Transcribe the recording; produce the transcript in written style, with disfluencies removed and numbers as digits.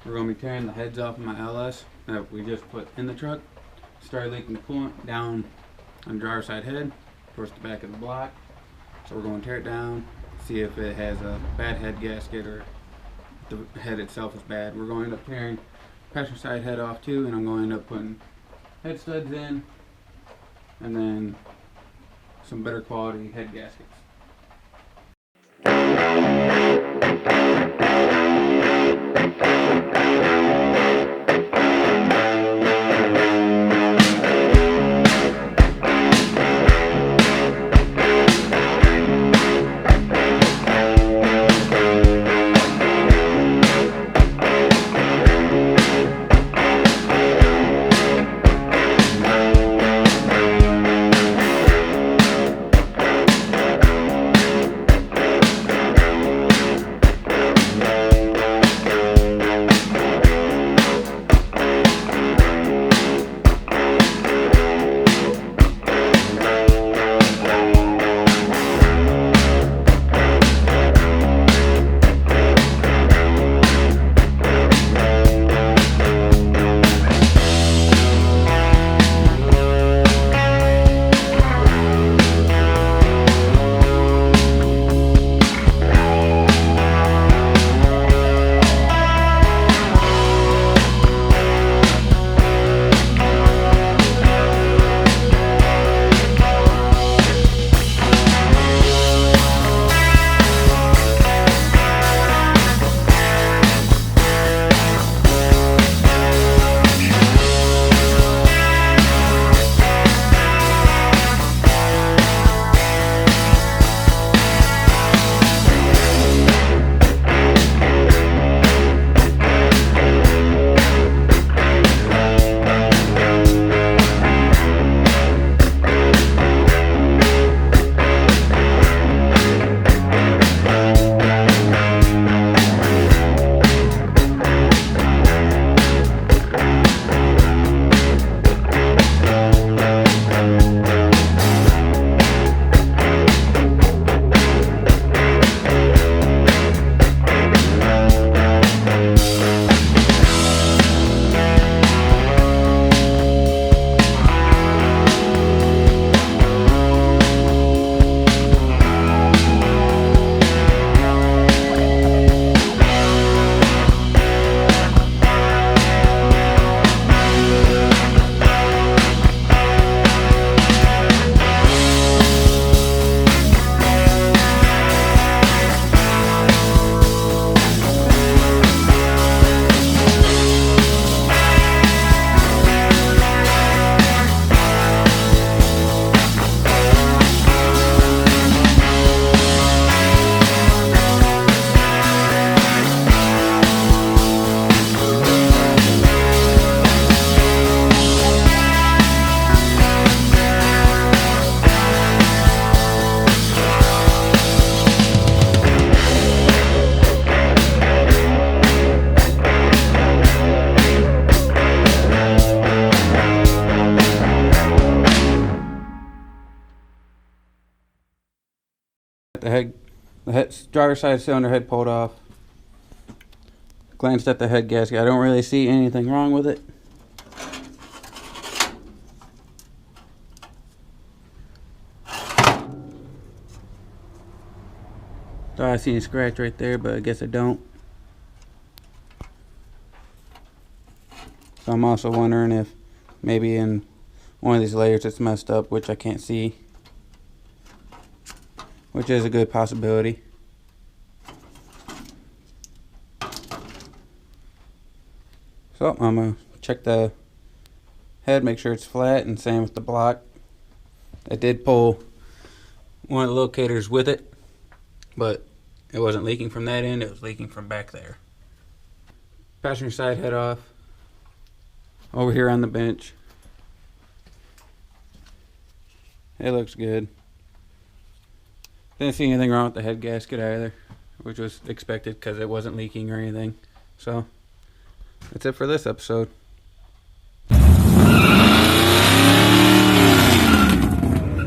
We're going to be tearing the heads off of my LS that we just put in the truck. Started leaking the coolant down on the driver's side head towards the back of the block. So we're going to tear it down, see if it has a bad head gasket or the head itself is bad. We're going to end up tearing passenger side head off too, and I'm going to end up putting head studs in and then some better quality head gaskets. The driver's side cylinder head pulled off. Glanced at the head gasket. I don't really see anything wrong with it. Thought I seen a scratch right there, but I guess I don't. So I'm also wondering if maybe in one of these layers it's messed up, which I can't see, which is a good possibility. So I'm going to check the head, make sure it's flat, and same with the block. I did pull one of the locators with it, but it wasn't leaking from that end, it was leaking from back there. Passenger side head off. Over here on the bench. It looks good. Didn't see anything wrong with the head gasket either, which was expected because it wasn't leaking or anything. So that's it for this episode.